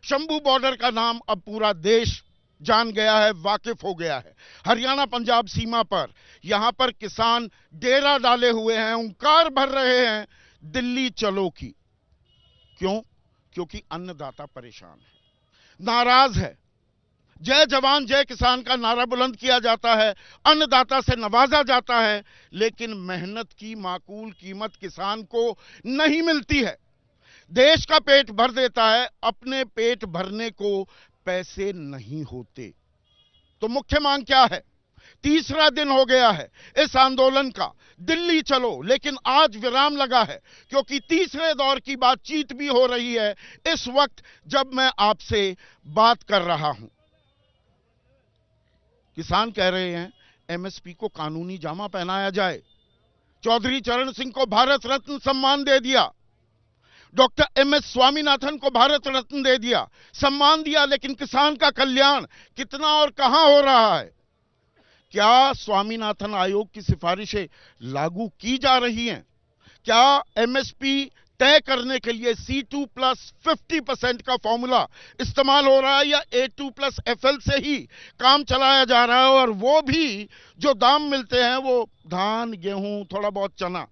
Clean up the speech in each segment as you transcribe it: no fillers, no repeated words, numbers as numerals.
Shambhu border का नाम अब पूरा देश जान गया है, वाकिफ हो गया है। हरियाणा पंजाब सीमा पर यहां पर किसान डेरा डाले हुए हैं, हुंकार भर रहे हैं दिल्ली चलो की। क्यों? क्योंकि अन्नदाता परेशान है, नाराज है। जय जवान जय किसान का नारा बुलंद किया जाता है, अन्नदाता से नवाजा जाता है, लेकिन मेहनत की माकूल कीमत किसान को नहीं मिलती है। देश का पेट भर देता है, अपने पेट भरने को पैसे नहीं होते। तो मुख्य मांग क्या है? तीसरा दिन हो गया है इस आंदोलन का, दिल्ली चलो, लेकिन आज विराम लगा है क्योंकि तीसरे दौर की बातचीत भी हो रही है इस वक्त जब मैं आपसे बात कर रहा हूं। किसान कह रहे हैं एमएसपी को कानूनी जामा पहनाया जाए। चौधरी चरण सिंह को भारत रत्न सम्मान दे दिया, डॉक्टर एमएस स्वामीनाथन को भारत रत्न दे दिया, सम्मान दिया, लेकिन किसान का कल्याण कितना और कहां हो रहा है? क्या स्वामीनाथन आयोग की सिफारिशें लागू की जा रही हैं? क्या एमएसपी तय करने के लिए C2 प्लस 50% का फॉर्मूला इस्तेमाल हो रहा है, या A2 प्लस FL से ही काम चलाया जा रहा है? और वो भी जो दाम मिलते हैं वो धान, गेहूं, थोड़ा बहुत चना,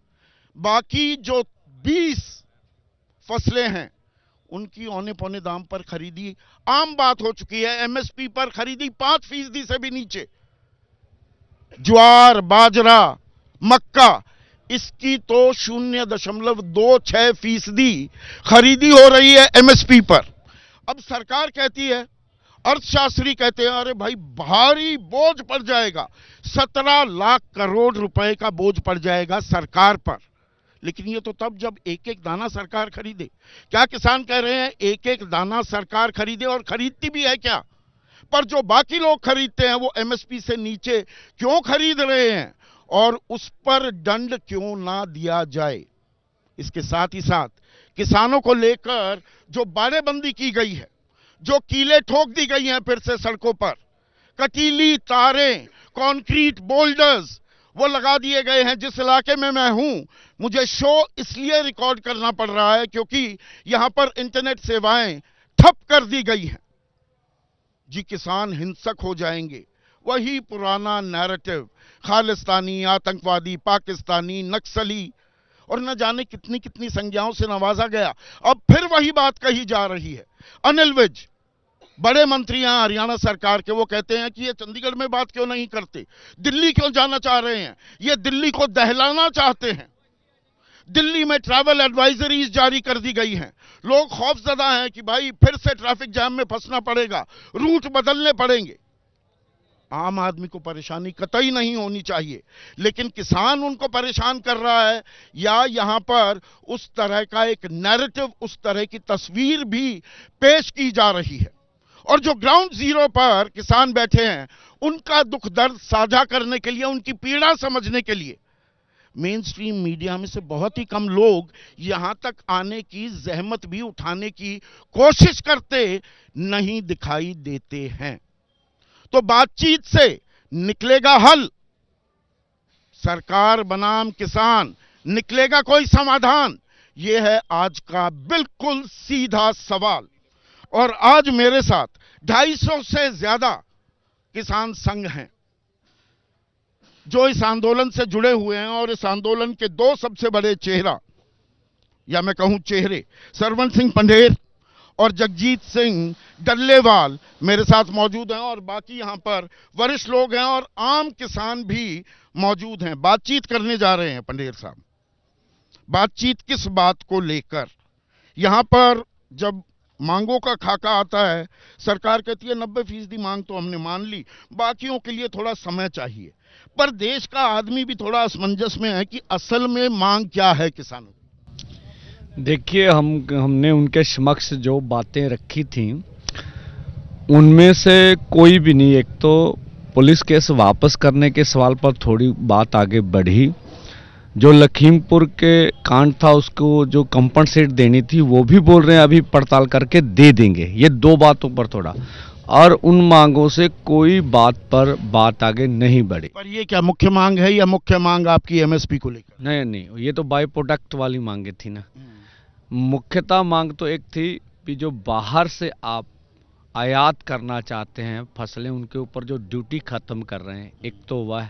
बाकी जो 20 फसलें हैं उनकी औने पौने दाम पर खरीदी आम बात हो चुकी है। एमएसपी पर खरीदी 5% से भी नीचे। ज्वार, बाजरा, मक्का, इसकी तो 0.26% खरीदी हो रही है एमएसपी पर। अब सरकार कहती है, अर्थशास्त्री कहते हैं, अरे भाई भारी बोझ पड़ जाएगा, 17 लाख करोड़ रुपए का बोझ पड़ जाएगा सरकार पर। लेकिन ये तो तब जब एक एक दाना सरकार खरीदे। क्या किसान कह रहे हैं एक एक दाना सरकार खरीदे? और खरीदती भी है क्या? पर जो बाकी लोग खरीदते हैं वो एमएसपी से नीचे क्यों खरीद रहे हैं, और उस पर दंड क्यों ना दिया जाए? इसके साथ ही साथ किसानों को लेकर जो बाड़ेबंदी की गई है, जो कीलें ठोक दी गई हैं फिर से सड़कों पर, कटीली तारें, कंक्रीट बोल्डर्स वो लगा दिए गए हैं। जिस इलाके में मैं हूं, मुझे शो इसलिए रिकॉर्ड करना पड़ रहा है क्योंकि यहां पर इंटरनेट सेवाएं ठप कर दी गई हैं। जी, किसान हिंसक हो जाएंगे, वही पुराना नैरेटिव, खालिस्तानी, आतंकवादी, पाकिस्तानी, नक्सली और न जाने कितनी कितनी संज्ञाओं से नवाजा गया। अब फिर वही बात कही जा रही है। अनिल विज, बड़े मंत्री हैं हरियाणा सरकार के, वो कहते हैं कि ये चंडीगढ़ में बात क्यों नहीं करते, दिल्ली क्यों जाना चाह रहे हैं, ये दिल्ली को दहलाना चाहते हैं। दिल्ली में ट्रैवल एडवाइजरीज जारी कर दी गई हैं। लोग खौफजदा हैं कि भाई फिर से ट्रैफिक जाम में फंसना पड़ेगा, रूट बदलने पड़ेंगे। आम आदमी को परेशानी कतई नहीं होनी चाहिए, लेकिन किसान उनको परेशान कर रहा है, या यहां पर उस तरह का एक नैरेटिव, उस तरह की तस्वीर भी पेश की जा रही है। और जो ग्राउंड जीरो पर किसान बैठे हैं, उनका दुख दर्द साझा करने के लिए, उनकी पीड़ा समझने के लिए मेन स्ट्रीम मीडिया में से बहुत ही कम लोग यहां तक आने की जहमत भी उठाने की कोशिश करते नहीं दिखाई देते हैं। तो बातचीत से निकलेगा हल, सरकार बनाम किसान, निकलेगा कोई समाधान? यह है आज का बिल्कुल सीधा सवाल। और आज मेरे साथ 250 से ज्यादा किसान संघ हैं जो इस आंदोलन से जुड़े हुए हैं, और इस आंदोलन के दो सबसे बड़े चेहरा, या मैं कहूं चेहरे, सरवण सिंह पंढेर और जगजीत सिंह डल्लेवाल मेरे साथ मौजूद हैं, और बाकी यहां पर वरिष्ठ लोग हैं और आम किसान भी मौजूद हैं। बातचीत करने जा रहे हैं पंढेर साहब। बातचीत किस बात को लेकर? यहां पर जब मांगों का खाका आता है, सरकार कहती है 90% मांग तो हमने मान ली, बाकियों के लिए थोड़ा समय चाहिए। पर देश का आदमी भी थोड़ा असमंजस में है कि असल में मांग क्या है किसानों। देखिए, हमने उनके समक्ष जो बातें रखी थी उनमें से कोई भी नहीं। एक तो पुलिस केस वापस करने के सवाल पर थोड़ी बात आगे बढ़ी, जो लखीमपुर के कांड था उसको जो कंपनसेट देनी थी वो भी बोल रहे हैं अभी पड़ताल करके दे देंगे। ये दो बातों पर थोड़ा, और उन मांगों से कोई बात पर बात आगे नहीं बढ़ी। पर ये क्या मुख्य मांग है, या मुख्य मांग आपकी एमएसपी को लेकर? नहीं, ये तो बाय प्रोडक्ट वाली मांगे थी ना। मुख्यतः मांग तो एक थी एमएसपी जो बाहर से आप आयात करना चाहते हैं फसलें, उनके ऊपर जो ड्यूटी खत्म कर रहे हैं, एक तो वह,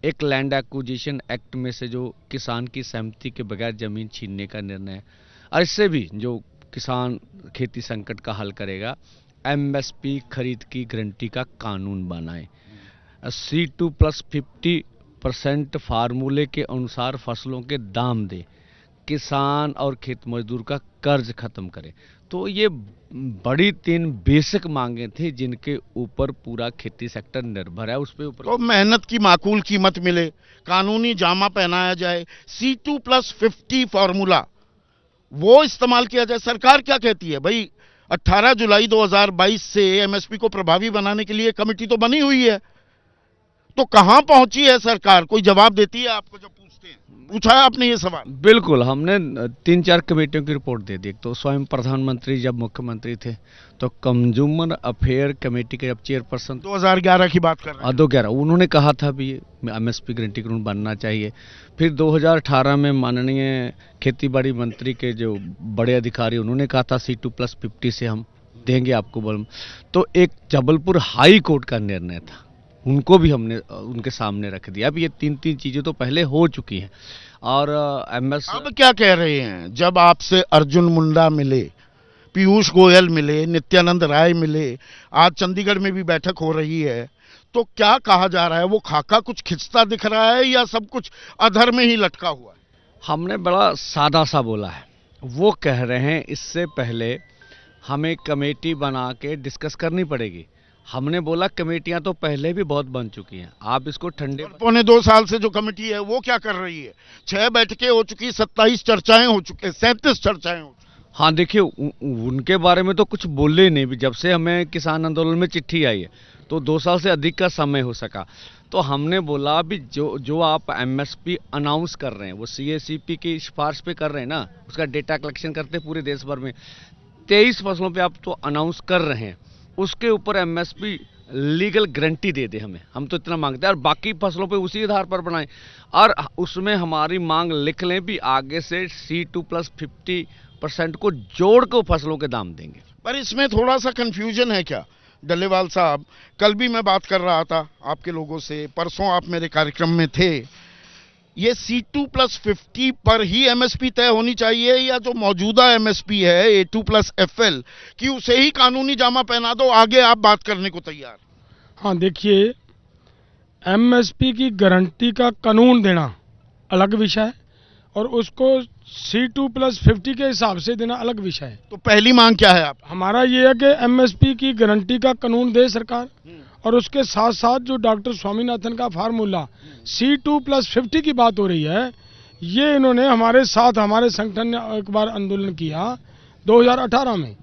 एक लैंड एक्विजिशन एक्ट में से जो किसान की सहमति के बगैर जमीन छीनने का निर्णय है, और इससे भी जो किसान खेती संकट का हल करेगा, एमएसपी खरीद की गारंटी का कानून बनाए, C2+50% फार्मूले के अनुसार फसलों के दाम दे, किसान और खेत मजदूर का कर्ज खत्म करे। तो ये बड़ी 3 बेसिक मांगे थी जिनके ऊपर पूरा खेती सेक्टर निर्भर है। उस पे ऊपर तो मेहनत की माकूल कीमत मिले, कानूनी जामा पहनाया जाए, C2+50 फॉर्मूला वो इस्तेमाल किया जाए। सरकार क्या कहती है भाई, 18 जुलाई 2022 से एमएसपी को प्रभावी बनाने के लिए कमेटी तो बनी हुई है, तो कहां पहुंची है सरकार? कोई जवाब देती है आपको जब पूछते हैं? पूछा है आपने ये सवाल? बिल्कुल, हमने 3-4 कमेटियों की रिपोर्ट दे दी। एक तो स्वयं प्रधानमंत्री जब मुख्यमंत्री थे तो कंज्यूमर अफेयर कमेटी के जब चेयरपर्सन 2011 की बात कर रहे हैं। 2011 उन्होंने कहा था भी एमएसपी गारंटी कानून बनना चाहिए। फिर 2018 में माननीय खेतीबाड़ी मंत्री के जो बड़े अधिकारी, उन्होंने कहा था C2+50 से हम देंगे आपको बल। तो एक जबलपुर हाई कोर्ट का निर्णय था, उनको भी हमने उनके सामने रख दिया। अब ये 3 चीजें तो पहले हो चुकी हैं। और अब क्या कह रहे हैं? जब आपसे अर्जुन मुंडा मिले, पीयूष गोयल मिले, नित्यानंद राय मिले, आज चंडीगढ़ में भी बैठक हो रही है, तो क्या कहा जा रहा है? वो खाका कुछ खिंचता दिख रहा है या सब कुछ अधर में ही लटका हुआ है? हमने बड़ा सादा सा बोला है। वो कह रहे हैं इससे पहले हमें कमेटी बना के डिस्कस करनी पड़ेगी। हमने बोला कमेटियां तो पहले भी बहुत बन चुकी हैं, आप इसको ठंडे। 2.25 साल से जो कमेटी है वो क्या कर रही है? 6 बैठकें हो चुकी, 27 चर्चाएं हो चुकी, 37 चर्चाएं हो चुकी। हाँ देखिए, उनके बारे में तो कुछ बोले नहीं भी। जब से हमें किसान आंदोलन में चिट्ठी आई है तो 2 साल से अधिक का समय हो सका। तो हमने बोला भी जो आप एमएसपी अनाउंस कर रहे हैं वो CACP की सिफारिश पे कर रहे हैं ना, उसका डेटा कलेक्शन करते पूरे देश भर में 23 फसलों पे आप तो अनाउंस कर रहे हैं, उसके ऊपर एमएसपी लीगल गारंटी दे दे हमें। हम तो इतना मांगते हैं, और बाकी फसलों पे उसी आधार पर बनाएं, और उसमें हमारी मांग लिख लें भी आगे से C2+50% को जोड़ कर फसलों के दाम देंगे। पर इसमें थोड़ा सा कंफ्यूजन है क्या डल्लेवाल साहब? कल भी मैं बात कर रहा था आपके लोगों से, परसों आप मेरे कार्यक्रम में थे। ये C2+50 पर ही एमएसपी तय होनी चाहिए, या जो मौजूदा एमएसपी है A2+FL कि उसे ही कानूनी जामा पहना दो, आगे आप बात करने को तैयार? हाँ देखिए, एमएसपी की गारंटी का कानून देना अलग विषय है और उसको C2+50 के हिसाब से देना अलग विषय है। तो पहली मांग क्या है आप? हमारा ये है कि एमएसपी की गारंटी का कानून दे सरकार, और उसके साथ साथ जो डॉक्टर स्वामीनाथन का फार्मूला C2+50 की बात हो रही है, ये इन्होंने हमारे साथ, हमारे संगठन ने एक बार आंदोलन किया 2018 में।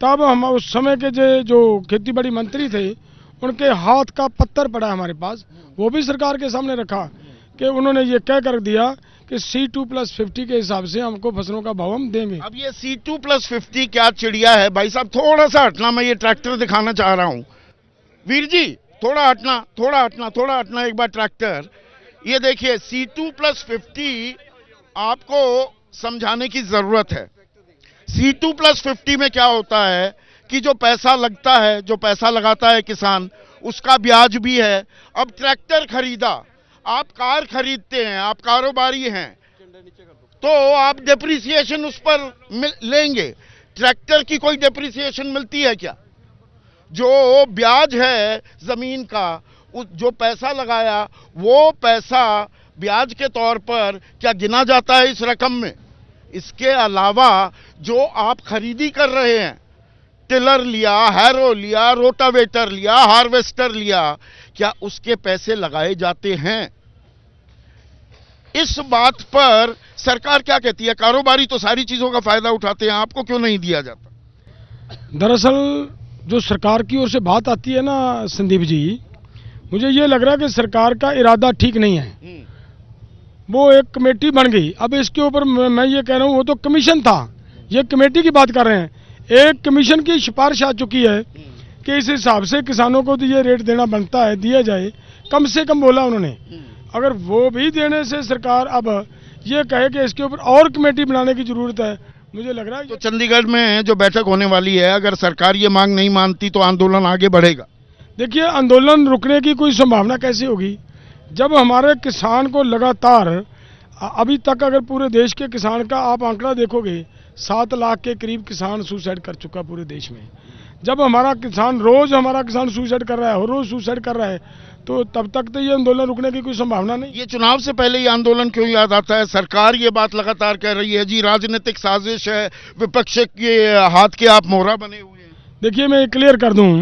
तब हम उस समय के जो खेतीबाड़ी मंत्री थे, उनके हाथ का पत्थर पड़ा हमारे पास, वो भी सरकार के सामने रखा कि उन्होंने ये कह कर दिया कि C2+50 के हिसाब से हमको फसलों का भाव हम देंगे। अब ये C2+50 क्या चिड़िया है भाई साहब? थोड़ा सा हटना, मैं ये ट्रैक्टर दिखाना चाह रहा हूँ। वीर जी थोड़ा हटना, थोड़ा हटना, थोड़ा हटना एक बार ट्रैक्टर। ये देखिए C2+50 आपको समझाने की जरूरत है। C2+50 में क्या होता है कि जो पैसा लगता है, जो पैसा लगाता है किसान, उसका ब्याज भी है। अब ट्रैक्टर खरीदा, आप कार खरीदते हैं, आप कारोबारी हैं, तो आप डेप्रिसिएशन उस पर लेंगे। ट्रैक्टर की कोई डेप्रिसिएशन मिलती है क्या? जो ब्याज है जमीन का, जो पैसा लगाया, वो पैसा ब्याज के तौर पर क्या गिना जाता है इस रकम में? इसके अलावा जो आप खरीदी कर रहे हैं, टिलर लिया, हैरो लिया, रोटावेटर लिया, हार्वेस्टर लिया, क्या उसके पैसे लगाए जाते हैं? इस बात पर सरकार क्या कहती है? कारोबारी तो सारी चीजों का फायदा उठाते हैं, आपको क्यों नहीं दिया जाता? दरअसल जो सरकार की ओर से बात आती है ना संदीप जी, मुझे ये लग रहा है कि सरकार का इरादा ठीक नहीं है। वो एक कमेटी बन गई, अब इसके ऊपर मैं ये कह रहा हूँ, वो तो कमीशन था, ये कमेटी की बात कर रहे हैं। एक कमीशन की सिफारिश आ चुकी है कि इस हिसाब से किसानों को तो ये रेट देना बनता है, दिया जाए, कम से कम बोला उन्होंने। अगर वो भी देने से सरकार अब ये कहे कि इसके ऊपर और कमेटी बनाने की जरूरत है, मुझे लग रहा है तो चंडीगढ़ में जो बैठक होने वाली है, अगर सरकार ये मांग नहीं मानती तो आंदोलन आगे बढ़ेगा। देखिए, आंदोलन रुकने की कोई संभावना कैसे होगी जब हमारे किसान को लगातार अभी तक अगर पूरे देश के किसान का आप आंकड़ा देखोगे 7 लाख के करीब किसान सुसाइड कर चुका पूरे देश में। जब हमारा किसान सुसाइड कर रहा है, हर रोज सुसाइड कर रहा है, तो तब तक तो ये आंदोलन रुकने की कोई संभावना नहीं। ये चुनाव से पहले ये आंदोलन क्यों याद आता है? सरकार ये बात लगातार कह रही है जी राजनीतिक साजिश है, विपक्ष के हाथ के आप मोहरा बने हुए हैं। देखिए, मैं क्लियर कर दूं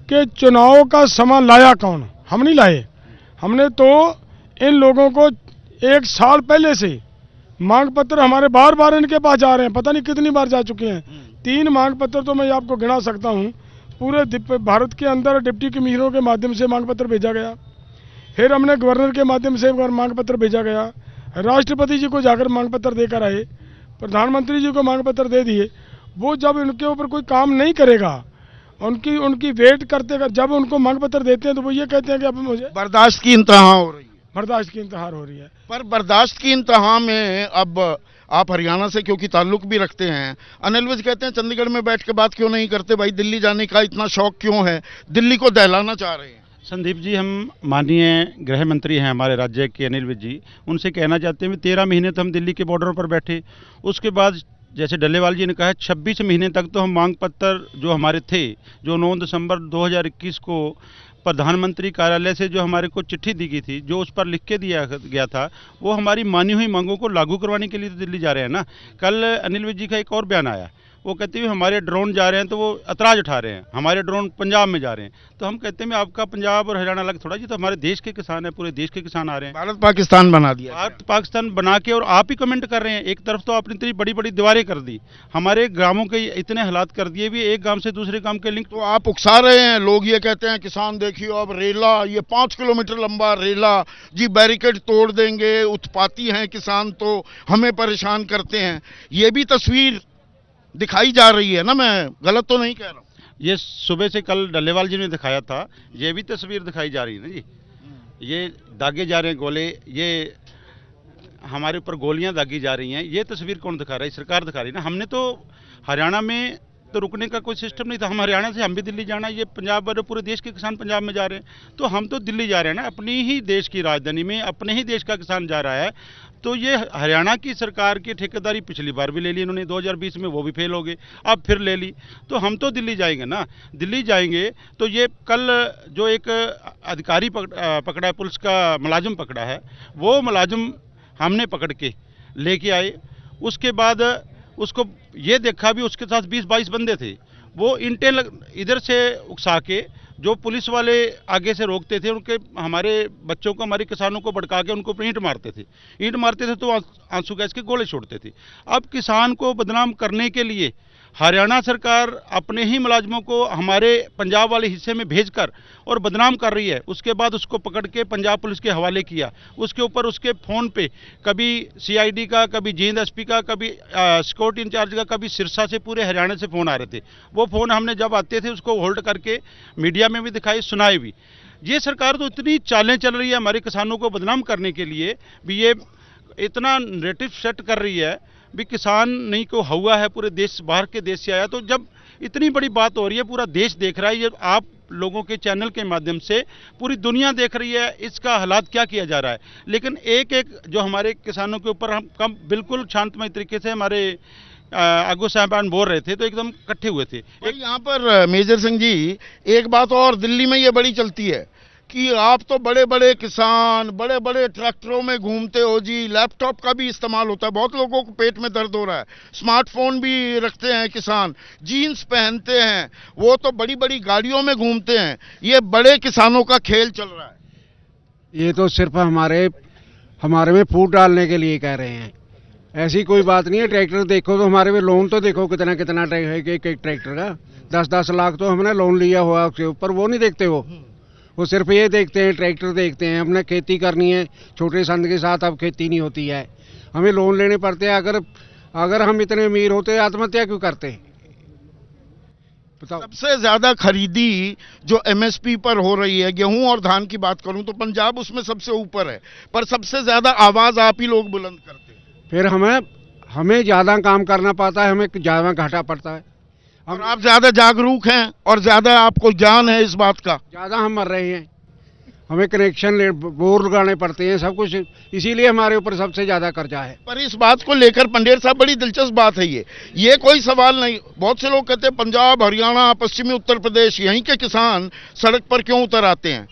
कि चुनाव का समय लाया कौन? हम नहीं लाए। हमने तो इन लोगों को 1 साल पहले से मांग पत्र हमारे बार बार इनके पास जा रहे हैं, पता नहीं कितनी बार जा चुके हैं। 3 मांग पत्र तो मैं आपको गिना सकता हूं। पूरे भारत के अंदर डिप्टी कमिश्नरों के माध्यम से मांग पत्र भेजा गया, फिर हमने गवर्नर के माध्यम से मांग पत्र भेजा गया, राष्ट्रपति जी को जाकर मांग पत्र देकर आए, प्रधानमंत्री जी को मांग पत्र दे दिए। वो जब उनके ऊपर कोई काम नहीं करेगा, उनकी वेट करते कर जब उनको मांग पत्र देते हैं तो वो ये कहते हैं कि अब मुझे बर्दाश्त की इंतहा हो रही है। बर्दाश्त की इंतहा हो रही है। पर बर्दाश्त की इंतहा में अब आप हरियाणा से क्योंकि ताल्लुक भी रखते हैं, अनिल विज कहते हैं चंडीगढ़ में बैठ के बात क्यों नहीं करते भाई, दिल्ली जाने का इतना शौक क्यों है, दिल्ली को दहलाना चाह रहे हैं। संदीप जी, हम माननीय गृह मंत्री हैं हमारे राज्य के अनिल विज जी, उनसे कहना चाहते हैं 13 महीने तो हम दिल्ली के बॉर्डर पर बैठे, उसके बाद जैसे डल्लेवाल जी ने कहा 26 महीने तक तो हम मांग पत्र जो हमारे थे, जो 9 दिसंबर 2021 को प्रधानमंत्री कार्यालय से जो हमारे को चिट्ठी दी गई थी, जो उस पर लिख के दिया गया था, वो हमारी मानी हुई मांगों को लागू करवाने के लिए तो दिल्ली जा रहे हैं ना। कल अनिल विज जी का एक और बयान आया, वो कहते हैं हमारे ड्रोन जा रहे हैं, तो वो ऐतराज उठा रहे हैं, हमारे ड्रोन पंजाब में जा रहे हैं। तो हम कहते हैं आपका पंजाब और हरियाणा अलग थोड़ा, जी तो हमारे देश के किसान हैं, पूरे देश के किसान आ रहे हैं। भारत पाकिस्तान बना दिया, भारत पाकिस्तान बना के, और आप ही कमेंट कर रहे हैं। एक तरफ तो आपने इतनी बड़ी बड़ी दीवारें कर दी, हमारे ग्रामों के इतने हालात कर दिए भी, एक गांव से दूसरे गांव के लिंक। तो आप उकसा रहे हैं, लोग ये कहते हैं किसान देखिए अब रेला, ये 5 किलोमीटर लंबा रेला जी बैरिकेड तोड़ देंगे, उत्पाती हैं किसान तो हमें परेशान करते हैं, ये भी तस्वीर दिखाई जा रही है ना, मैं गलत तो नहीं कह रहा हूँ? ये सुबह से कल डल्लेवाल जी ने दिखाया था, ये भी तस्वीर दिखाई जा रही है ना जी, ये दागे जा रहे हैं गोले, ये हमारे ऊपर गोलियां दागी जा रही हैं, ये तस्वीर कौन दिखा रहा है? सरकार दिखा रही है ना। हमने तो हरियाणा में तो रुकने का कोई सिस्टम नहीं था, हम हरियाणा से हम भी दिल्ली जाना, ये पंजाब वाले पूरे देश के किसान पंजाब में जा रहे हैं, तो हम तो दिल्ली जा रहे हैं ना, अपनी ही देश की राजधानी में अपने ही देश का किसान जा रहा है। तो ये हरियाणा की सरकार की ठेकेदारी पिछली बार भी ले ली इन्होंने, 2020 में वो भी फेल हो गई, अब फिर ले ली, तो हम तो दिल्ली जाएंगे ना। दिल्ली जाएंगे तो ये कल जो एक अधिकारी पकड़ा है, पुलिस का मुलाजिम पकड़ा है, वो मुलाजिम हमने पकड़ के लेके आए, उसके बाद उसको ये देखा भी उसके साथ 20-22 बंदे थे, वो ईंटें इधर से उकसा के जो पुलिस वाले आगे से रोकते थे, उनके हमारे बच्चों को, हमारे किसानों को भड़का के उनको ईंट मारते थे तो आंसू गैस के गोले छोड़ते थे। अब किसान को बदनाम करने के लिए हरियाणा सरकार अपने ही मुलाजिमों को हमारे पंजाब वाले हिस्से में भेजकर और बदनाम कर रही है। उसके बाद उसको पकड़ के पंजाब पुलिस के हवाले किया, उसके ऊपर उसके फ़ोन पे कभी सीआईडी का, कभी जींद एसपी का, कभी सिक्योरिटी इंचार्ज का, कभी सिरसा से, पूरे हरियाणा से फ़ोन आ रहे थे। वो फ़ोन हमने जब आते थे उसको होल्ड करके मीडिया में भी दिखाई, सुनाए भी। ये सरकार तो इतनी चालें चल रही है हमारे किसानों को बदनाम करने के लिए भी, ये इतना नैरेटिव सेट कर रही है भी किसान नहीं को हुआ है, पूरे देश, बाहर के देश से आया। तो जब इतनी बड़ी बात हो रही है, पूरा देश देख रहा है, ये आप लोगों के चैनल के माध्यम से पूरी दुनिया देख रही है, इसका हालात क्या किया जा रहा है। लेकिन एक एक जो हमारे किसानों के ऊपर हम कम बिल्कुल शांतमय तरीके से हमारे आगू साहबान बोल रहे थे, तो एकदम इकट्ठे हुए थे। यहाँ पर मेजर सिंह जी, एक बात और दिल्ली में ये बड़ी चलती है कि आप तो बड़े बड़े किसान बड़े बड़े ट्रैक्टरों में घूमते हो जी, लैपटॉप का भी इस्तेमाल होता है, बहुत लोगों को पेट में दर्द हो रहा है, स्मार्टफोन भी रखते हैं किसान, जीन्स पहनते हैं, वो तो बड़ी बड़ी गाड़ियों में घूमते हैं, ये बड़े किसानों का खेल चल रहा है। ये तो सिर्फ हमारे में फूट डालने के लिए कह रहे हैं, ऐसी कोई बात नहीं है। ट्रैक्टर देखो तो हमारे में लोन तो देखो कितना कितना एक ट्रैक्टर का 10-10 लाख तो हमने लोन लिया हुआ उसके ऊपर, वो नहीं देखते, वो सिर्फ ये देखते हैं, ट्रैक्टर देखते हैं। हमने खेती करनी है, छोटे संद के साथ अब खेती नहीं होती है, हमें लोन लेने पड़ते हैं। अगर हम इतने अमीर होते आत्महत्या क्यों करते? बताओ। सबसे ज्यादा खरीदी जो एमएसपी पर हो रही है, गेहूं और धान की बात करूं तो पंजाब उसमें सबसे ऊपर है, पर सबसे ज्यादा आवाज आप ही लोग बुलंद करते हैं। फिर हमें ज़्यादा काम करना पड़ता है, हमें ज़्यादा घाटा पड़ता है। और आप ज्यादा जागरूक हैं और ज्यादा आपको ज्ञान है इस बात का। ज़्यादा हम मर रहे हैं, हमें कनेक्शन बोर लगाने पड़ते हैं, सब कुछ, इसीलिए हमारे ऊपर सबसे ज़्यादा कर्जा है। पर इस बात को लेकर पंडेर साहब बड़ी दिलचस्प बात है ये कोई सवाल नहीं। बहुत से लोग कहते हैं पंजाब, हरियाणा, पश्चिमी उत्तर प्रदेश, यहीं के किसान सड़क पर क्यों उतर आते हैं,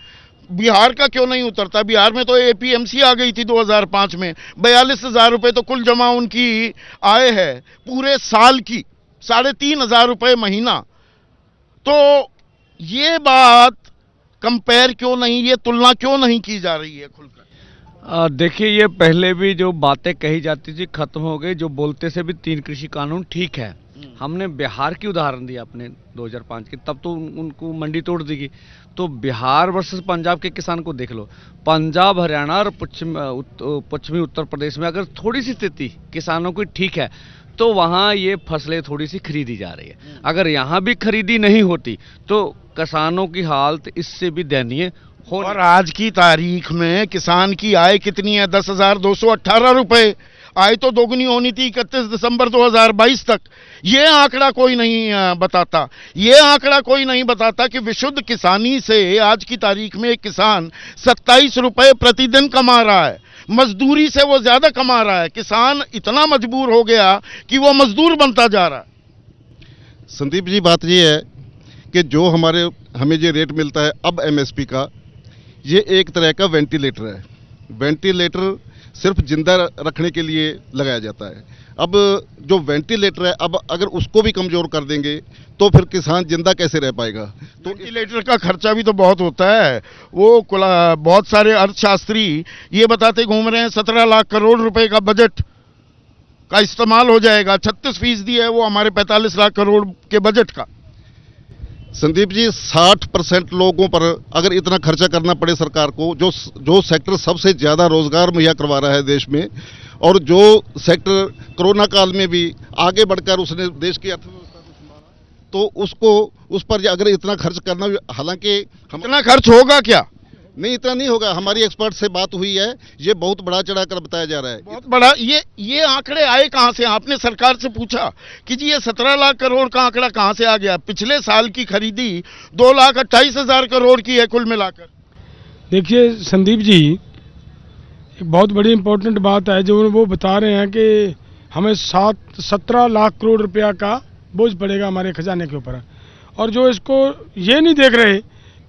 बिहार का क्यों नहीं उतरता। बिहार में तो एपीएमसी आ गई थी 2005 में, 42,000 रुपए तो कुल जमा उनकी आय है पूरे साल की, 3,500 रुपए महीना। तो ये बात कंपेयर क्यों नहीं, ये तुलना क्यों नहीं की जा रही है खुलकर। देखिए, ये पहले भी जो बातें कही जाती थी खत्म हो गई। जो बोलते से भी 3 कृषि कानून ठीक है। हमने बिहार की उदाहरण दी अपने 2005 की, तब तो उनको मंडी तोड़ दी गई। तो बिहार वर्सेस पंजाब के किसान को देख लो। पंजाब, हरियाणा और पश्चिमी उत्तर प्रदेश में अगर थोड़ी सी स्थिति किसानों की ठीक है तो वहाँ ये फसलें थोड़ी सी खरीदी जा रही है। अगर यहाँ भी खरीदी नहीं होती तो किसानों की हालत इससे भी दयनीय हो। और आज की तारीख में किसान की आय कितनी है? 10,218 रुपए। आय तो दोगुनी होनी थी 31 दिसंबर 2022 तक। ये आंकड़ा कोई नहीं बताता। ये आंकड़ा कोई नहीं बताता कि विशुद्ध किसानी से आज की तारीख में एक किसान 27 रुपए प्रतिदिन कमा रहा है, मजदूरी से वो ज्यादा कमा रहा है। किसान इतना मजबूर हो गया कि वो मजदूर बनता जा रहा है। संदीप जी, बात ये है कि जो हमें जो रेट मिलता है अब एमएसपी का, ये एक तरह का वेंटिलेटर है। वेंटिलेटर सिर्फ जिंदा रखने के लिए लगाया जाता है। अब जो वेंटिलेटर है, अब अगर उसको भी कमजोर कर देंगे तो फिर किसान जिंदा कैसे रह पाएगा। तो वेंटिलेटर का खर्चा भी तो बहुत होता है। वो बहुत सारे अर्थशास्त्री ये बताते घूम रहे हैं 17 लाख करोड़ रुपए का बजट का इस्तेमाल हो जाएगा। 36% है वो हमारे 45 लाख करोड़ के बजट का। संदीप जी, 60% लोगों पर अगर इतना खर्चा करना पड़े सरकार को, जो सेक्टर सबसे ज्यादा रोजगार मुहैया करवा रहा है देश में, और जो सेक्टर कोरोना काल में भी आगे बढ़कर उसने देश की अर्थव्यवस्था को संभाला, तो उस पर अगर इतना खर्च करना, हालांकि इतना खर्च होगा क्या? नहीं, इतना नहीं होगा। हमारी एक्सपर्ट से बात हुई है, ये बहुत बड़ा चढ़ाकर बताया जा रहा है। बहुत बड़ा। ये आंकड़े आए कहां से? आपने सरकार से पूछा कि जी ये 17 लाख करोड़ का आंकड़ा कहां से आ गया? पिछले साल की खरीदी 2,28,000 करोड़ की है कुल मिलाकर। देखिए संदीप जी, एक बहुत बड़ी इंपॉर्टेंट बात है जो वो बता रहे हैं कि हमें 17 लाख करोड़ रुपया का बोझ पड़ेगा हमारे खजाने के ऊपर। और जो इसको ये नहीं देख रहे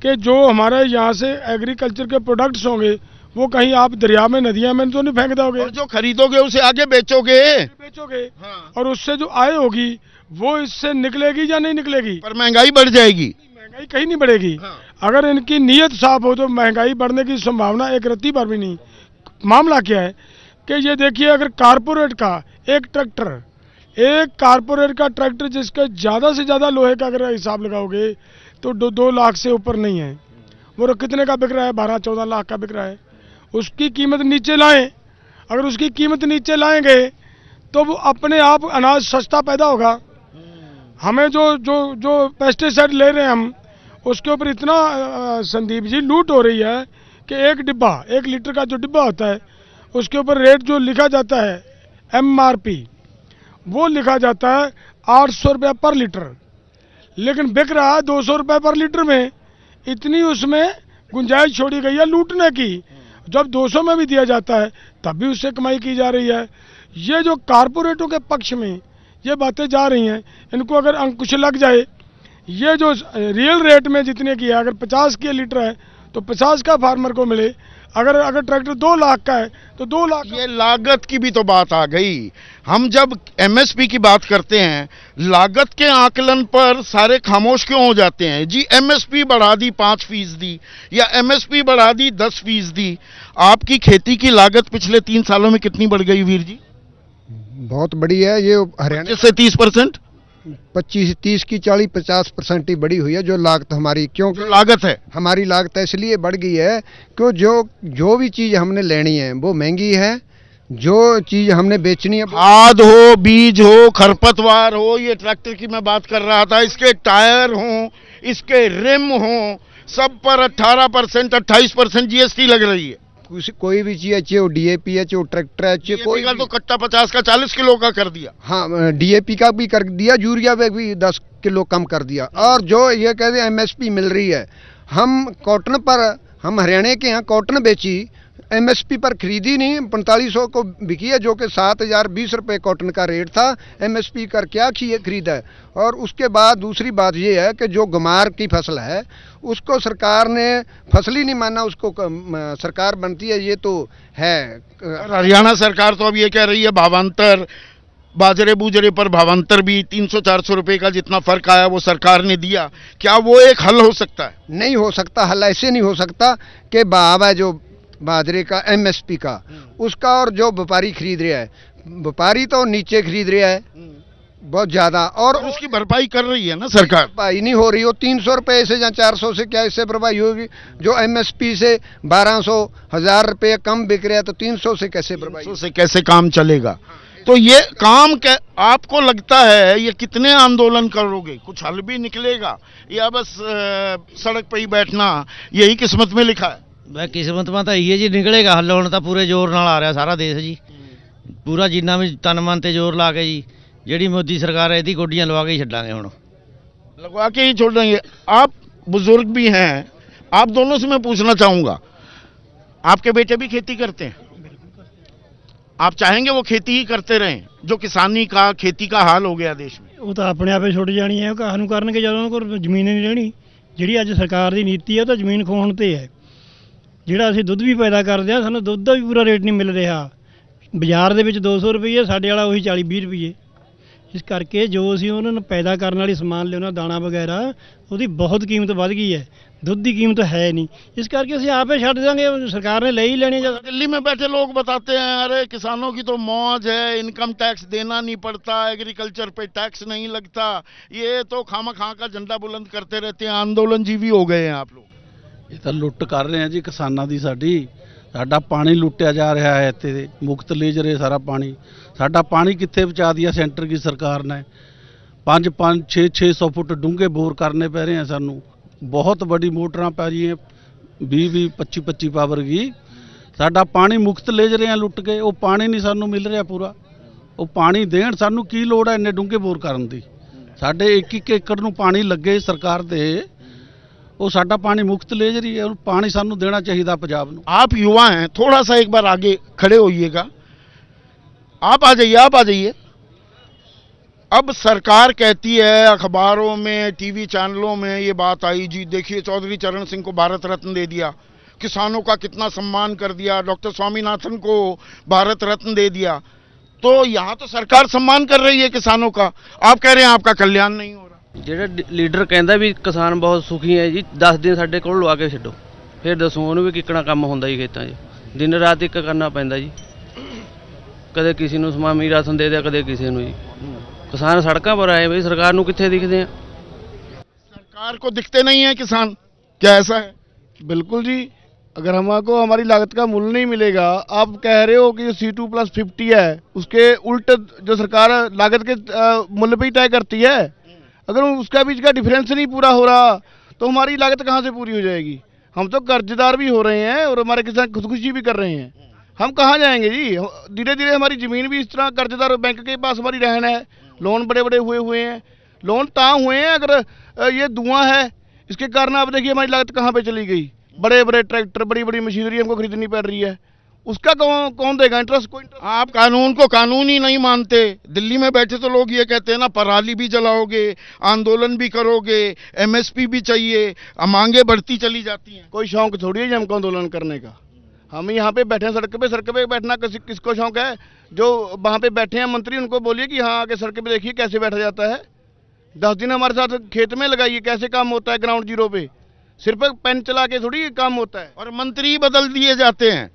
कि जो हमारे यहाँ से एग्रीकल्चर के प्रोडक्ट्स होंगे वो कहीं आप दरिया में, नदियाँ में तो नहीं फेंक दोगे, और जो खरीदोगे उसे आगे बेचोगे। हाँ। और उससे जो आय होगी वो इससे निकलेगी या नहीं निकलेगी? पर महंगाई बढ़ जाएगी। महंगाई कहीं नहीं बढ़ेगी। हाँ। अगर इनकी नीयत साफ हो तो महंगाई बढ़ने की संभावना एक रत्ती पर भी नहीं। मामला क्या है कि ये देखिए, अगर कारपोरेट का एक कारपोरेट का ट्रैक्टर जिसके ज़्यादा से ज़्यादा लोहे का अगर हिसाब लगाओगे तो 2 लाख से ऊपर नहीं है। वो कितने का बिक रहा है? 12-14 लाख का बिक रहा है। उसकी कीमत नीचे लाएं। अगर उसकी कीमत नीचे लाएंगे तो वो अपने आप अनाज सस्ता पैदा होगा। हमें जो पेस्टिसाइड ले रहे हैं हम, उसके ऊपर इतना संदीप जी लूट हो रही है कि 1 लीटर का जो डिब्बा होता है उसके ऊपर रेट जो लिखा जाता है MRP, वो लिखा जाता है 800 रुपये पर लीटर, लेकिन बिक रहा है 200 रुपये पर लीटर में। इतनी उसमें गुंजाइश छोड़ी गई है लूटने की। जब 200 में भी दिया जाता है तब भी उससे कमाई की जा रही है। ये जो कारपोरेटों के पक्ष में ये बातें जा रही हैं, इनको अगर अंकुश लग जाए, ये जो रियल रेट में जितने की है, अगर 50 की लीटर है तो 50 का फार्मर को मिले। अगर ट्रैक्टर 2 लाख का है तो 2 लाख। ये लागत की भी तो बात आ गई। हम जब एमएसपी की बात करते हैं, लागत के आकलन पर सारे खामोश क्यों हो जाते हैं? जी एमएसपी बढ़ा दी 5% या एमएसपी बढ़ा दी 10%। आपकी खेती की लागत पिछले 3 सालों में कितनी बढ़ गई वीर जी? बहुत बड़ी है। ये हरियाणा से 30%, 25-30 की 40-50% ही बढ़ी हुई है जो लागत हमारी। क्योंकि लागत है हमारी लागत इसलिए बढ़ गई है क्यों जो भी चीज हमने लेनी है वो महंगी है। जो चीज हमने बेचनी है, खाद हो, बीज हो, खरपतवार हो, ये ट्रैक्टर की मैं बात कर रहा था, इसके टायर हो, इसके रिम हो, सब पर 18% 28% जीएसटी लग रही है। कोई भी चीज़ है, चाहे वो डीएपी है, चाहे वो ट्रैक्टर है, चाहे कोई का भी। तो कट्टा 50 का 40 किलो का कर दिया। हाँ, डीएपी का भी कर दिया, यूरिया पे भी 10 किलो कम कर दिया। और जो ये कहते हैं एमएसपी मिल रही है, हम कॉटन पर, हम हरियाणा के यहाँ कॉटन बेची, एमएसपी पर खरीदी नहीं, 4500 को बिकी है, जो कि 7020 रुपये कॉटन का रेट था। एमएसपी कर क्या खरीदा है। और उसके बाद दूसरी बात ये है कि जो गमार की फसल है उसको सरकार ने फसल ही नहीं माना, उसको सरकार बनती है, ये तो है। और हरियाणा सरकार तो अब ये कह रही है भावांतर, बाजरे बूजरे पर भावांतर भी 300-400 रुपए का जितना फर्क आया वो सरकार ने दिया। क्या वो एक हल हो सकता है? नहीं हो सकता हल। ऐसे नहीं हो सकता कि भाव है जो बाजरे का एमएसपी का, उसका और जो व्यापारी खरीद रहा है, व्यापारी तो नीचे खरीद रहा है बहुत ज्यादा, और उसकी भरपाई कर रही है ना सरकार। भरपाई नहीं हो रही। वो 300 रुपये से या 400 से क्या इससे भरपाई होगी? जो एमएसपी से 1200-1000 रुपये कम बिक रहा है, तो 300 से कैसे भरपाई? 300 से कैसे काम चलेगा? तो ये काम आपको लगता है ये कितने आंदोलन करोगे, कुछ हल भी निकलेगा, या बस सड़क पे ही बैठना यही किस्मत में लिखा है? वह किस्मत में तो यही है जी, निकलेगा हल। ਹੁਣ ਤਾਂ ਪੂਰੇ ਜ਼ੋਰ ਨਾਲ ਆ ਰਿਹਾ ਸਾਰਾ ਦੇਸ਼ ਜੀ, ਪੂਰਾ ਜਿੰਨਾ ਵੀ ਤਨ ਮਨ ਤੇ ਜ਼ੋਰ ਲਾ ਕੇ ਜੀ, ਜਿਹੜੀ ਮੋਦੀ ਸਰਕਾਰ ਹੈ ਇਹਦੀ ਗੋਡੀਆਂ ਲਵਾ ਕੇ ਹੀ ਛੱਡਾਂਗੇ ਹੁਣ। लगवा के ही छोड़ देंगे। आप बुजुर्ग भी हैं, आप दोनों से मैं पूछना चाहूंगा, आपके बेटे भी खेती करते हैं, आप चाहेंगे वो खेती ही करते रहें? जो किसानी का, खेती का हाल हो गया देश में, ਉਹ ਤਾਂ ਆਪਣੇ ਆਪੇ ਛੁੱਟ ਜਾਣੀ ਹੈ। ਕਾਹਨੂੰ ਕਰਨਗੇ ਜਦੋਂ ਉਹਨਾਂ ਕੋਲ ਜ਼ਮੀਨ ਨਹੀਂ ਰਹਿਣੀ। ਜਿਹੜੀ ਅੱਜ ਸਰਕਾਰ ਦੀ ਨੀਤੀ ਹੈ ਉਹ ਤਾਂ ਜ਼ਮੀਨ ਖੋਹਣ ਤੇ ਹੈ। ਜਿਹੜਾ ਅਸੀਂ ਦੁੱਧ ਵੀ ਪੈਦਾ ਕਰਦੇ ਹਾਂ, ਸਾਨੂੰ ਦੁੱਧ ਦਾ ਵੀ ਪੂਰਾ ਰੇਟ ਨਹੀਂ ਮਿਲ ਰਿਹਾ। ਬਾਜ਼ਾਰ ਦੇ ਵਿੱਚ 200 ਰੁਪਏ, ਸਾਡੇ ਵਾਲਾ ਉਹੀ 40-20 ਰੁਪਏ। ਇਸ ਕਰਕੇ ਜੋ ਅਸੀਂ ਉਹਨਾਂ ਨੂੰ ਪੈਦਾ ਕਰਨ ਵਾਲੀ ਸਮਾਨ ਲਿਆਉਣਾ, ਦਾਣਾ ਵਗੈਰਾ, ਉਹਦੀ ਬਹੁਤ ਕੀਮਤ ਵੱਧ ਗਈ ਹੈ। ਦੁੱਧ ਦੀ ਕੀਮਤ ਹੈ ਨਹੀਂ, ਇਸ ਕਰਕੇ ਅਸੀਂ ਆਪੇ ਛੱਡ ਦਾਂਗੇ। ਸਰਕਾਰ ਨੇ ਲੈ ही लेनी। दिल्ली में बैठे लोग बताते हैं अरे किसानों की तो मौज है, इनकम टैक्स देना नहीं पड़ता, एग्रीकल्चर पे टैक्स नहीं लगता, ये तो खामा-खा का झंडा बुलंद करते रहते हैं, आंदोलन जीवी हो गए हैं आप लोग। ਇਹ ਤਾਂ ਲੁੱਟ ਕਰ ਰਹੇ ਆ ਜੀ ਕਿਸਾਨਾਂ ਦੀ। ਸਾਡਾ ਪਾਣੀ ਲੁੱਟਿਆ ਜਾ ਰਿਹਾ ਹੈ, ਇੱਥੇ ਮੁਕਤ ਲੈ ਰਹੇ ਸਾਰਾ ਪਾਣੀ। ਸਾਡਾ ਪਾਣੀ ਕਿੱਥੇ ਪਹੁੰਚਾ ਦਿਆ ਸੈਂਟਰ ਦੀ ਸਰਕਾਰ ਨੇ। 5-5, 600 ਫੁੱਟ ਡੂੰਘੇ ਬੋਰ ਕਰਨੇ ਪੈ ਰਹੇ ਆ ਸਾਨੂੰ। ਬਹੁਤ ਵੱਡੀ ਮੋਟਰਾਂ ਪੈ ਰਹੀਆਂ 20-20, 25-25 ਪਾਵਰ ਦੀ। ਸਾਡਾ ਪਾਣੀ ਮੁਕਤ ਲੈ ਰਹੇ ਆ ਲੁੱਟ ਕੇ। ਉਹ ਪਾਣੀ ਨਹੀਂ ਸਾਨੂੰ ਮਿਲ ਰਿਹਾ ਪੂਰਾ। ਉਹ ਪਾਣੀ ਦੇਣ, ਸਾਨੂੰ ਕੀ ਲੋੜ ਹੈ ਇੰਨੇ ਡੂੰਘੇ ਬੋਰ ਕਰਨ ਦੀ? ਸਾਡੇ 1-1 ਏਕੜ ਨੂੰ ਪਾਣੀ ਲੱਗੇ ਸਰਕਾਰ ਦੇ, वो साडा पानी मुफ्त ले जा रही है। पानी सानू देना चाहिए पंजाब नूं। आप युवा हैं, थोड़ा सा एक बार आगे खड़े होइएगा। आप आ जाइए। अब सरकार कहती है, अखबारों में, टीवी चैनलों में ये बात आई जी, देखिए चौधरी चरण सिंह को भारत रत्न दे दिया, किसानों का कितना सम्मान कर दिया, डॉक्टर स्वामीनाथन को भारत रत्न दे दिया। तो यहाँ तो सरकार सम्मान कर रही है किसानों का, आप कह रहे हैं आपका कल्याण नहीं हो रहा। ਜਿਹੜਾ ਲੀਡਰ ਕਹਿੰਦਾ ਵੀ ਕਿਸਾਨ ਬਹੁਤ ਸੁਖੀ ਹੈ ਜੀ, 10 ਦਿਨ ਸਾਡੇ ਕੋਲ ਲਵਾ ਕੇ ਛੱਡੋ, ਫਿਰ ਦੱਸੋ ਉਹਨੂੰ ਵੀ ਕਿੱਕਣਾ ਕੰਮ ਹੁੰਦਾ ਜੀ ਖੇਤਾਂ 'ਚ। ਦਿਨ ਰਾਤ ਇੱਕ ਕਰਨਾ ਪੈਂਦਾ ਜੀ। ਕਦੇ ਕਿਸੇ ਨੂੰ ਸਮਾਮੀ ਰਾਸ਼ਨ ਦੇ ਦਿਆ, ਕਦੇ ਕਿਸੇ ਨੂੰ ਜੀ। ਕਿਸਾਨ ਸੜਕਾਂ ਪਰ ਆਏ ਬਈ, ਸਰਕਾਰ ਨੂੰ ਕਿੱਥੇ ਦਿਖਦੇ ਆ? सरकार को दिखते नहीं है किसान, क्या ऐसा है? बिल्कुल जी। अगर हमको हमारी लागत का मूल्य नहीं मिलेगा, आप कह रहे हो कि जो C2+50 है उसके उल्ट जो सरकार लागत के मूल्य पे ही तय करती है, अगर उसका बीच का डिफरेंस नहीं पूरा हो रहा तो हमारी लागत कहाँ से पूरी हो जाएगी? हम तो कर्जदार भी हो रहे हैं और हमारे किसान खुदकुशी भी कर रहे हैं। हम कहाँ जाएंगे जी? धीरे धीरे हमारी ज़मीन भी इस तरह कर्जदार बैंक के पास हमारी रहन है। लोन बड़े बड़े हुए हैं, लोन ताँ हुए हैं। अगर ये धुआं है, इसके कारण आप देखिए हमारी लागत कहाँ पे चली गई। बड़े बड़े ट्रैक्टर, बड़ी बड़ी मशीनरी हमको खरीदनी पड़ रही है, उसका कौन देगा इंटरेस्ट? कोई इंटरेस्ट। आप कानून को कानून ही नहीं मानते। दिल्ली में बैठे तो लोग ये कहते हैं ना, पराली भी जलाओगे, आंदोलन भी करोगे, एमएसपी भी चाहिए, मांगे बढ़ती चली जाती हैं। कोई शौक थोड़ी है हमको आंदोलन करने का। हम यहाँ पे बैठे हैं सड़क पे बैठना किसको शौक है? जो वहाँ पे बैठे हैं मंत्री, उनको बोलिए कि हाँ आके सड़क पे देखिए कैसे बैठा जाता है। 10 दिन हमारे साथ खेत में लगाइए, कैसे काम होता है ग्राउंड जीरो पे। सिर्फ पेन चला के थोड़ी काम होता है। और मंत्री बदल दिए जाते हैं,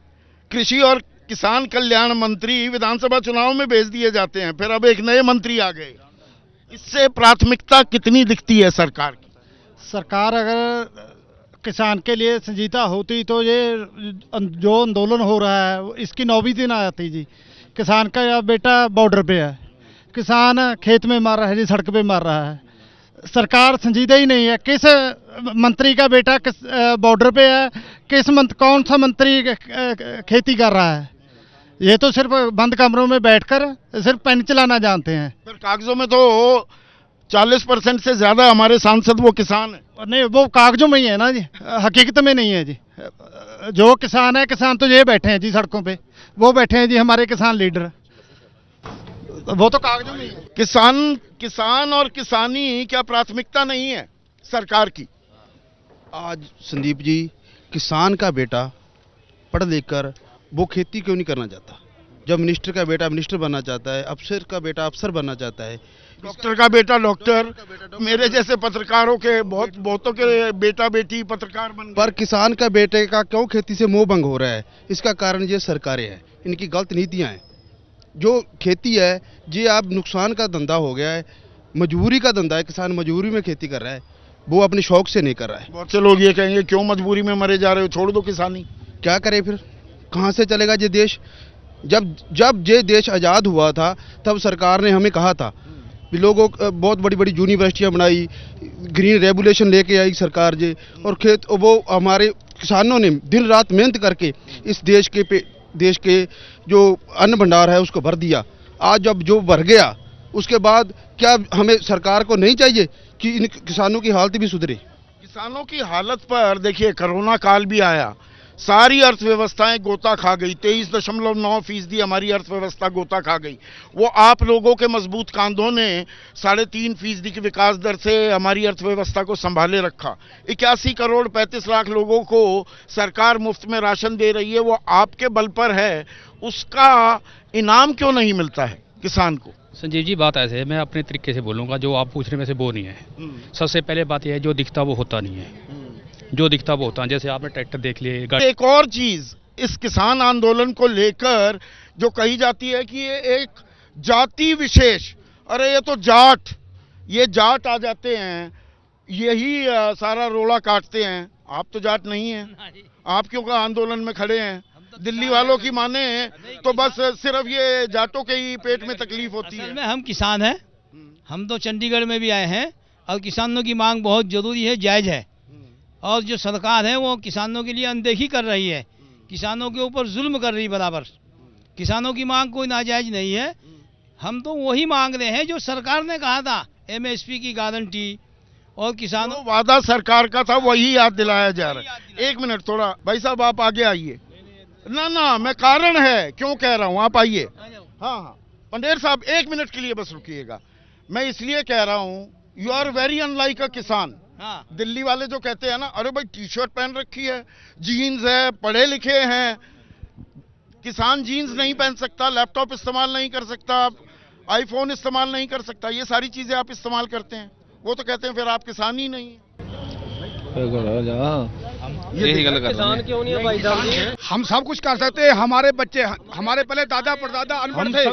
कृषि और किसान कल्याण मंत्री विधानसभा चुनाव में भेज दिए जाते हैं, फिर अब एक नए मंत्री आ गए। इससे प्राथमिकता कितनी दिखती है सरकार की? सरकार अगर किसान के लिए संजीदा होती तो ये जो आंदोलन हो रहा है इसकी नौबत ही ना आती जी। किसान का बेटा बॉर्डर पे है, किसान खेत में मार रहा है जी, सड़क पे मार रहा है। सरकार संजीदा ही नहीं है। किस मंत्री का बेटा किस बॉर्डर पे है, कौन सा मंत्री खेती कर रहा है? ये तो सिर्फ बंद कमरों में बैठकर सिर्फ पेन चलाना जानते हैं। फिर कागजों में तो 40% से ज्यादा हमारे सांसद वो किसान है। और नहीं, वो कागजों में ही है ना जी, हकीकत में नहीं है जी। जो किसान है, किसान तो ये बैठे हैं जी सड़कों पे, वो बैठे हैं जी हमारे किसान लीडर, वो तो कागजों में ही है। किसान और किसानी क्या प्राथमिकता नहीं है सरकार की? आज संदीप जी, किसान का बेटा पढ़ लिख कर वो खेती क्यों नहीं करना चाहता? जब मिनिस्टर का बेटा मिनिस्टर बनना चाहता है, अफसर का बेटा अफसर बनना चाहता है, डॉक्टर का बेटा डॉक्टर, मेरे जैसे पत्रकारों के बहुतों के बेटा बेटी पत्रकार बन गए। पर किसान का बेटे का क्यों खेती से मोह भंग हो रहा है? इसका कारण ये सरकारें हैं, इनकी गलत नीतियां हैं। जो खेती है ये अब नुकसान का धंधा हो गया है, मजबूरी का धंधा है। किसान मजबूरी में खेती कर रहा है, वो अपने शौक से नहीं कर रहा है। बहुत से लोग ये कहेंगे क्यों मजबूरी में मरे जा रहे हो, छोड़ दो किसानी। क्या करे फिर? कहाँ से चलेगा ये देश? जब ये देश आज़ाद हुआ था तब सरकार ने हमें कहा था कि लोगों बहुत बड़ी बड़ी यूनिवर्सिटियां बनाई, ग्रीन रेगुलेशन लेके आई सरकार जी, और वो हमारे किसानों ने दिन रात मेहनत करके इस देश के जो अन्न भंडार है उसको भर दिया। आज जब जो भर गया उसके बाद क्या हमें सरकार को नहीं चाहिए कि इन किसानों की हालत भी सुधरे? किसानों की हालत पर देखिए, कोरोना काल भी आया, सारी अर्थव्यवस्थाएं गोता खा गई। 23.9% हमारी अर्थव्यवस्था गोता खा गई। वो आप लोगों के मजबूत कांधों ने 3.5% की विकास दर से हमारी अर्थव्यवस्था को संभाले रखा। 81 करोड़ 35 लाख लोगों को सरकार मुफ्त में राशन दे रही है, वो आपके बल पर है। उसका इनाम क्यों नहीं मिलता है किसान को? संजीव जी, बात ऐसे है, मैं अपने तरीके से बोलूँगा, जो आप पूछ रहे में से वो नहीं है। सबसे पहले बात यह है, जो दिखता वो होता नहीं है। जो दिखता वो होता है। जैसे आपने ट्रैक्टर देख लिए। एक और चीज इस किसान आंदोलन को लेकर जो कही जाती है कि ये एक जाति विशेष, अरे ये तो ये जाट आ जाते हैं, यही सारा रोड़ा काटते हैं। आप तो जाट नहीं हैं, आप क्यों का आंदोलन में खड़े हैं? दिल्ली वालों की माने तो बस सिर्फ ये जाटों के ही पेट में तकलीफ होती है। असल में हम किसान हैं, हम तो चंडीगढ़ में भी आए हैं, और किसानों की मांग बहुत जरूरी है, जायज है। और जो सरकार है वो किसानों के लिए अनदेखी कर रही है, किसानों के ऊपर जुल्म कर रही बराबर। किसानों की मांग कोई नाजायज नहीं है। हम तो वही मांग रहे हैं जो सरकार ने कहा था, एमएसपी की गारंटी, और किसानों वादा सरकार का था वही याद दिलाया जा रहा है। एक मिनट, थोड़ा भाई साहब आप आगे आइए। ना मैं कारण है क्यों कह रहा हूँ, आप आइए। हाँ, पंडेर साहब 1 मिनट के लिए बस रुकिएगा। मैं इसलिए कह रहा हूँ, you are very unlike a kisan. Delhi वाले जो कहते हैं ना, अरे भाई टी-शर्ट पहन रखी है, जीन्स है, पढ़े लिखे हैं, किसान जीन्स नहीं पहन सकता, लैपटॉप इस्तेमाल नहीं कर सकता, आईफोन इस्तेमाल नहीं कर सकता, ये सारी चीजें आप इस्तेमाल करते हैं। वो तो कहते हैं फिर आप किसान ही नहीं। यही गल कर रहे हैं। हम सब कुछ कर सकते हैं। हमारे बच्चे, हमारे पहले दादा परदादा अनपढ़ थे,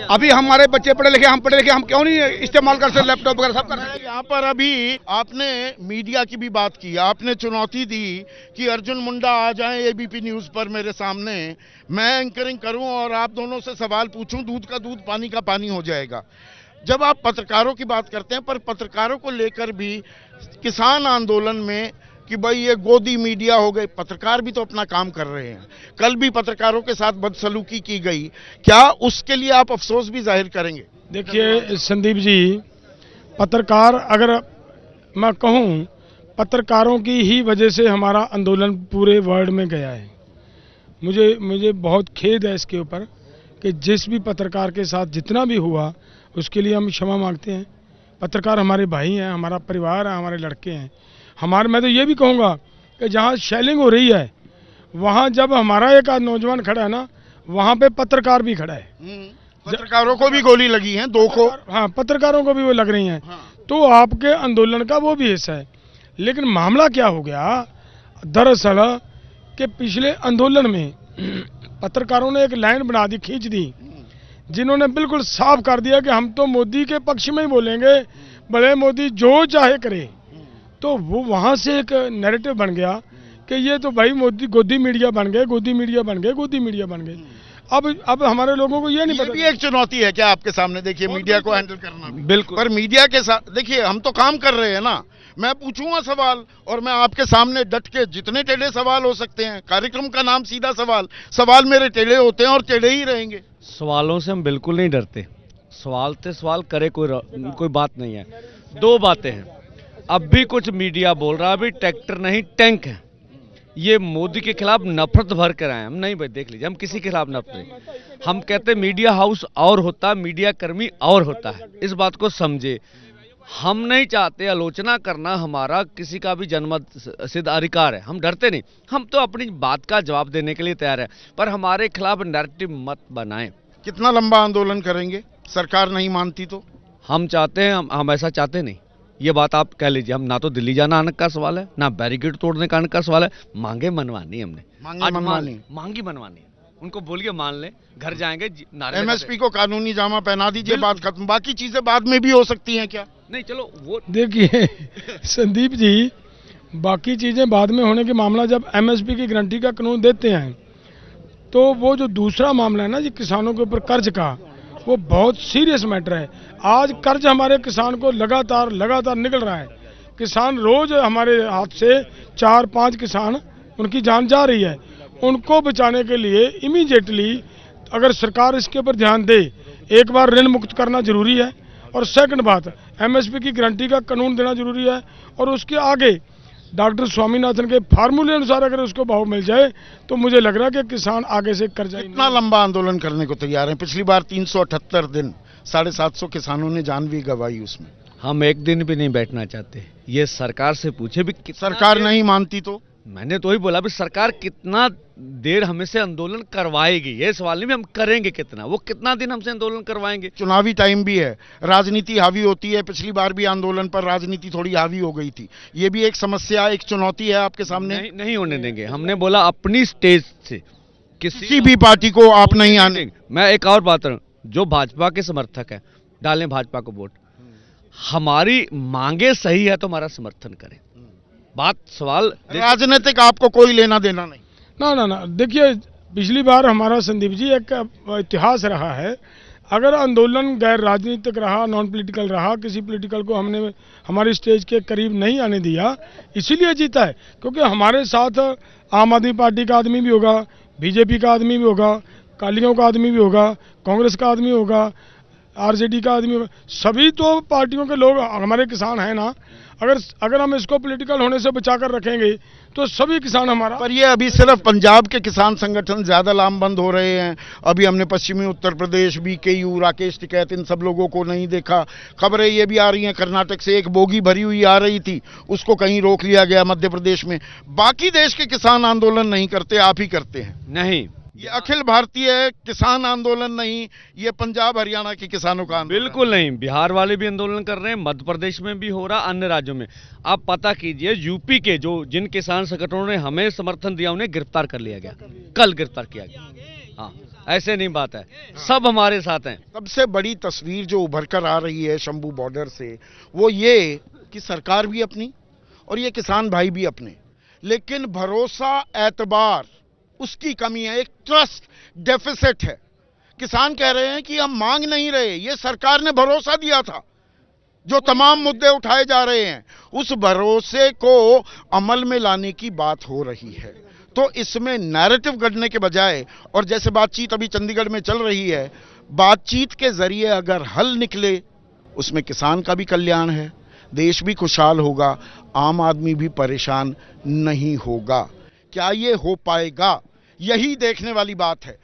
अभी हमारे बच्चे पढ़े लिखे, हम पढ़े लिखे, हम क्यों नहीं इस्तेमाल कर सकते लैपटॉप वगैरह सब कर सकते। यहाँ पर अभी आपने मीडिया की भी बात की, आपने चुनौती दी कि अर्जुन मुंडा आ जाएं एबीपी न्यूज पर मेरे सामने, मैं एंकरिंग करूं और आप दोनों से सवाल पूछूं, दूध का दूध पानी का पानी हो जाएगा। जब आप पत्रकारों की बात करते हैं, पर पत्रकारों को लेकर भी किसान आंदोलन में कि भाई ये गोदी मीडिया हो गई, पत्रकार भी तो अपना काम कर रहे हैं। कल भी पत्रकारों के साथ बदसलूकी की गई, क्या उसके लिए आप अफसोस भी जाहिर करेंगे? देखिए संदीप जी, पत्रकार, अगर मैं कहूँ, पत्रकारों की ही वजह से हमारा आंदोलन पूरे वर्ल्ड में गया है। मुझे बहुत खेद है इसके ऊपर कि जिस भी पत्रकार के साथ जितना भी हुआ उसके लिए हम क्षमा मांगते हैं। पत्रकार हमारे भाई हैं, हमारा परिवार है, हमारे लड़के हैं। मैं तो ये भी कहूँगा कि जहाँ शेलिंग हो रही है वहाँ जब हमारा एक नौजवान खड़ा है ना, वहाँ पे पत्रकार भी खड़ा है। पत्रकारों को भी गोली लगी है, 2 को। हाँ, पत्रकारों को भी वो लग रही हैं। तो आपके आंदोलन का वो भी हिस्सा है। लेकिन मामला क्या हो गया दरअसल कि पिछले आंदोलन में पत्रकारों ने एक लाइन बना दी, खींच दी, जिन्होंने बिल्कुल साफ कर दिया कि हम तो मोदी के पक्ष में ही बोलेंगे, भले मोदी जो चाहे करे। तो वो वहाँ से एक नैरेटिव बन गया कि ये तो भाई मोदी गोदी मीडिया बन गए, गोदी मीडिया बन गए, गोदी मीडिया बन गए। अब हमारे लोगों को ये नहीं पता। ये भी एक चुनौती है क्या आपके सामने? देखिए मीडिया को हैंडल करना। बिल्कुल। पर मीडिया के साथ देखिए, हम तो काम कर रहे हैं ना, मैं पूछूंगा सवाल और मैं आपके सामने डट के जितने टेढ़े सवाल हो सकते हैं, कार्यक्रम का नाम सीधा सवाल, सवाल मेरे टेढ़े होते हैं और टेढ़े ही रहेंगे। सवालों से हम बिल्कुल नहीं डरते, सवाल से सवाल करे कोई बात नहीं है। दो बातें हैं, अब भी कुछ मीडिया बोल रहा है अभी ट्रैक्टर नहीं टैंक है, ये मोदी के खिलाफ नफरत भर कर आए हम। नहीं भाई देख लीजिए, हम किसी के खिलाफ नफरत नहीं, हम कहते मीडिया हाउस और होता है, मीडिया कर्मी और होता है, इस बात को समझे। हम नहीं चाहते आलोचना करना, हमारा किसी का भी जन्म सिद्ध अधिकार है, हम डरते नहीं, हम तो अपनी बात का जवाब देने के लिए तैयार है, पर हमारे खिलाफ नैरेटिव मत बनाएं। कितना लंबा आंदोलन करेंगे सरकार नहीं मानती तो? हम चाहते हैं, हम ऐसा चाहते नहीं, ये बात आप कह लीजिए। हम ना तो दिल्ली जाना आने का सवाल है, ना बैरिकेड तोड़ने का आने का सवाल है, मांगे मनवानी हमने, मांगी मनवानी है, उनको बोलिए मान लें, घर जाएंगे नारे। एमएसपी को कानूनी जामा पहना दीजिए, बात खत्म। बाकी चीजें बाद में भी हो सकती हैं क्या? नहीं चलो वो देखिए संदीप जी, बाकी चीजें बाद में होने के मामला, जब एमएसपी की गारंटी का कानून देते हैं तो वो जो दूसरा मामला है ना जी किसानों के ऊपर कर्ज का, वो बहुत सीरियस मैटर है। आज कर्ज हमारे किसान को लगातार निकल रहा है, किसान रोज हमारे हाथ से 4-5 किसान उनकी जान जा रही है। उनको बचाने के लिए इमीडिएटली अगर सरकार इसके ऊपर ध्यान दे, एक बार ऋण मुक्त करना जरूरी है, और सेकंड बात एमएसपी की गारंटी का कानून देना जरूरी है, और उसके आगे डॉक्टर स्वामीनाथन के फार्मूले अनुसार अगर उसको भाव मिल जाए तो मुझे लग रहा है कि किसान आगे से कर जाएंगे। कितना लंबा आंदोलन करने को तैयार हैं? पिछली बार 378 दिन 750 किसानों ने जान भी गंवाई उसमें। हम एक दिन भी नहीं बैठना चाहते, ये सरकार से पूछे भी। सरकार नहीं मानती तो? मैंने तो ही बोला भी सरकार कितना देर हमें से आंदोलन करवाएगी, ये सवाल नहीं भी हम करेंगे कितना, वो कितना दिन हमसे आंदोलन करवाएंगे। चुनावी टाइम भी है, राजनीति हावी होती है, पिछली बार भी आंदोलन पर राजनीति थोड़ी हावी हो गई थी, ये भी एक समस्या, एक चुनौती है आपके सामने। नहीं होने देंगे, हमने बोला अपनी स्टेज से किसी भी पार्टी को आप नहीं आने। मैं एक और बात करूं, जो भाजपा के समर्थक है डालें भाजपा को वोट, हमारी मांगे सही है तो हमारा समर्थन करें। बात सवाल राजनीतिक आपको कोई लेना देना नहीं। ना देखिए, पिछली बार हमारा संदीप जी एक इतिहास रहा है, अगर आंदोलन गैर राजनीतिक रहा, नॉन पॉलिटिकल रहा, किसी पॉलिटिकल को हमने हमारी स्टेज के करीब नहीं आने दिया, इसीलिए जीता है क्योंकि हमारे साथ आम आदमी पार्टी का आदमी भी होगा, बीजेपी का आदमी भी होगा, कालियों का आदमी भी होगा, कांग्रेस का आदमी होगा, आरजेडी का आदमी होगा, सभी तो पार्टियों के लोग हमारे किसान हैं ना। अगर हम इसको पॉलिटिकल होने से बचाकर रखेंगे तो सभी किसान हमारा। पर ये अभी सिर्फ पंजाब के किसान संगठन ज्यादा लामबंद हो रहे हैं, अभी हमने पश्चिमी उत्तर प्रदेश, बीकेयू, राकेश टिकैत, इन सब लोगों को नहीं देखा। खबरें ये भी आ रही हैं कर्नाटक से एक बोगी भरी हुई आ रही थी, उसको कहीं रोक लिया गया मध्य प्रदेश में। बाकी देश के किसान आंदोलन नहीं करते, आप ही करते हैं। नहीं, ये अखिल भारतीय किसान आंदोलन नहीं, ये पंजाब हरियाणा के किसानों का आंदोलन। बिल्कुल नहीं, बिहार वाले भी आंदोलन कर रहे हैं, मध्य प्रदेश में भी हो रहा, अन्य राज्यों में। आप पता कीजिए, यूपी के जिन किसान संगठनों ने हमें समर्थन दिया उन्हें गिरफ्तार कर लिया गया, कल गिरफ्तार किया गया। हाँ, ऐसे नहीं बात है, सब हमारे साथ हैं। सबसे बड़ी तस्वीर जो उभर कर आ रही है शंभू बॉर्डर से, वो ये कि सरकार भी अपनी और ये किसान भाई भी अपने, लेकिन भरोसा, एतबार, उसकी कमी है, एक ट्रस्ट डेफिसिट है। किसान कह रहे हैं कि हम मांग नहीं रहे, ये सरकार ने भरोसा दिया था। जो तमाम मुद्दे उठाए जा रहे हैं, उस भरोसे को अमल में लाने की बात हो रही है। तो इसमें नैरेटिव गढ़ने के बजाय, और जैसे बातचीत अभी चंडीगढ़ में चल रही है, बातचीत के जरिए अगर हल निकले, उसमें किसान का भी कल्याण है, देश भी खुशहाल होगा, आम आदमी भी परेशान नहीं होगा। क्या ये हो पाएगा? यही देखने वाली बात है।